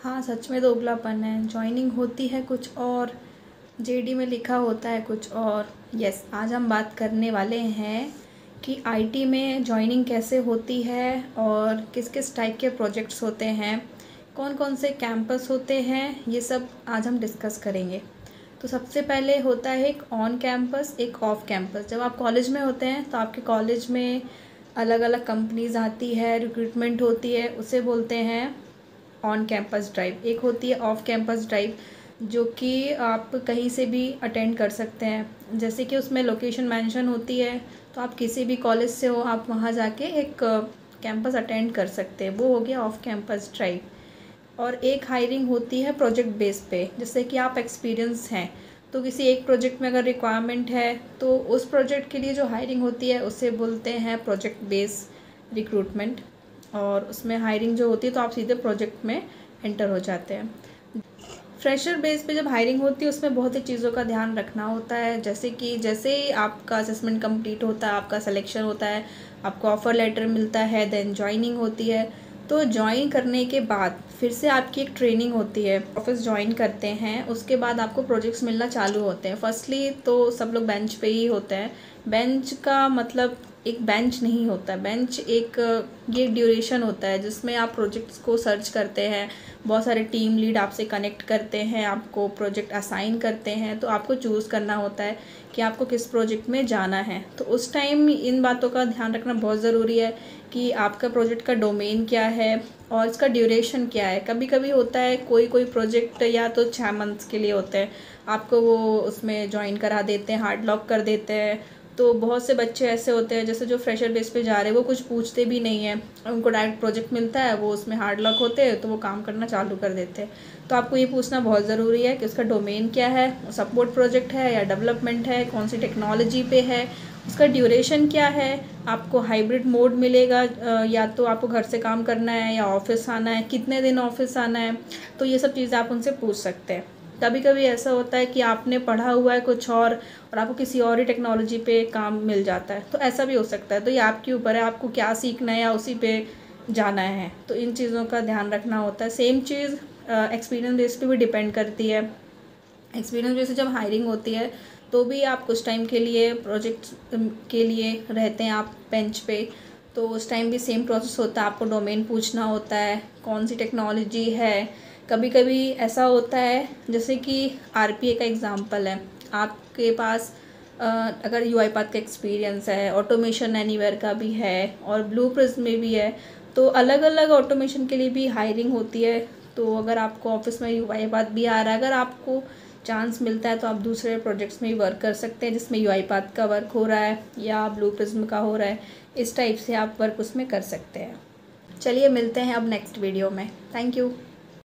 हाँ, सच में दोगलापन है। जॉइनिंग होती है कुछ और, जेडी में लिखा होता है कुछ और। यस, आज हम बात करने वाले हैं कि आईटी में जॉइनिंग कैसे होती है और किस किस टाइप के प्रोजेक्ट्स होते हैं, कौन कौन से कैंपस होते हैं, ये सब आज हम डिस्कस करेंगे। तो सबसे पहले होता है एक ऑन कैंपस, एक ऑफ कैंपस। जब आप कॉलेज में होते हैं तो आपके कॉलेज में अलग अलग कंपनीज आती है, रिक्रूटमेंट होती है, उसे बोलते हैं ऑन कैंपस ड्राइव। एक होती है ऑफ कैंपस ड्राइव, जो कि आप कहीं से भी अटेंड कर सकते हैं। जैसे कि उसमें लोकेशन मेंशन होती है, तो आप किसी भी कॉलेज से हो, आप वहाँ जाके एक कैंपस अटेंड कर सकते हैं। वो हो गया ऑफ कैंपस ड्राइव। और एक हायरिंग होती है प्रोजेक्ट बेस पे। जैसे कि आप एक्सपीरियंस हैं तो किसी एक प्रोजेक्ट में अगर रिक्वायरमेंट है तो उस प्रोजेक्ट के लिए जो हायरिंग होती है उसे बोलते हैं प्रोजेक्ट बेस रिक्रूटमेंट। और उसमें हायरिंग जो होती है तो आप सीधे प्रोजेक्ट में एंटर हो जाते हैं। फ्रेशर बेस पे जब हायरिंग होती है उसमें बहुत ही चीज़ों का ध्यान रखना होता है। जैसे कि जैसे ही आपका असेसमेंट कंप्लीट होता है, आपका सिलेक्शन होता है, आपको ऑफ़र लेटर मिलता है, देन जॉइनिंग होती है। तो ज्वाइन करने के बाद फिर से आपकी एक ट्रेनिंग होती है। ऑफिस ज्वाइन करते हैं, उसके बाद आपको प्रोजेक्ट्स मिलना चालू होते हैं। फर्स्टली तो सब लोग बेंच पे ही होते हैं। बेंच का मतलब एक बेंच नहीं होता। बेंच एक ये ड्यूरेशन होता है जिसमें आप प्रोजेक्ट्स को सर्च करते हैं। बहुत सारे टीम लीड आपसे कनेक्ट करते हैं, आपको प्रोजेक्ट असाइन करते हैं, तो आपको चूज़ करना होता है कि आपको किस प्रोजेक्ट में जाना है। तो उस टाइम इन बातों का ध्यान रखना बहुत ज़रूरी है कि आपका प्रोजेक्ट का डोमेन क्या है और इसका ड्यूरेशन क्या है। कभी कभी होता है कोई कोई प्रोजेक्ट या तो 6 मंथ्स के लिए होते हैं, आपको वो उसमें ज्वाइन करा देते हैं, हार्ड लॉक कर देते हैं। तो बहुत से बच्चे ऐसे होते हैं जैसे जो फ्रेशर बेस पे जा रहे हैं वो कुछ पूछते भी नहीं है, उनको डायरेक्ट प्रोजेक्ट मिलता है, वो उसमें हार्ड लॉक होते हैं तो वो काम करना चालू कर देते हैं। तो आपको ये पूछना बहुत ज़रूरी है कि उसका डोमेन क्या है, सपोर्ट प्रोजेक्ट है या डेवलपमेंट है, कौन सी टेक्नोलॉजी पे है, उसका ड्यूरेशन क्या है, आपको हाइब्रिड मोड मिलेगा या तो आपको घर से काम करना है या ऑफिस आना है, कितने दिन ऑफिस आना है। तो ये सब चीज़ें आप उनसे पूछ सकते हैं। कभी कभी ऐसा होता है कि आपने पढ़ा हुआ है कुछ और आपको किसी और ही टेक्नोलॉजी पे काम मिल जाता है, तो ऐसा भी हो सकता है। तो ये आपके ऊपर है, आपको क्या सीखना है या उसी पे जाना है। तो इन चीज़ों का ध्यान रखना होता है। सेम चीज़ एक्सपीरियंस बेस पे भी डिपेंड करती है। एक्सपीरियंस बेस जब हायरिंग होती है तो भी आप कुछ टाइम के लिए प्रोजेक्ट के लिए रहते हैं आप बेंच पे, तो उस टाइम भी सेम प्रोसेस होता है। आपको डोमेन पूछना होता है, कौन सी टेक्नोलॉजी है। कभी कभी ऐसा होता है जैसे कि आरपीए का एग्जांपल है, आपके पास अगर यूआईपाथ का एक्सपीरियंस है, ऑटोमेशन एनीवेयर का भी है और ब्लू प्रिज्म में भी है, तो अलग अलग ऑटोमेशन के लिए भी हायरिंग होती है। तो अगर आपको ऑफिस में यूआईपाथ भी आ रहा है, अगर आपको चांस मिलता है तो आप दूसरे प्रोजेक्ट्स में भी वर्क कर सकते हैं जिसमें यूआईपाथ का वर्क हो रहा है या ब्लू प्रिज्म का हो रहा है। इस टाइप से आप वर्क उसमें कर सकते हैं। चलिए मिलते हैं अब नेक्स्ट वीडियो में। Thank you.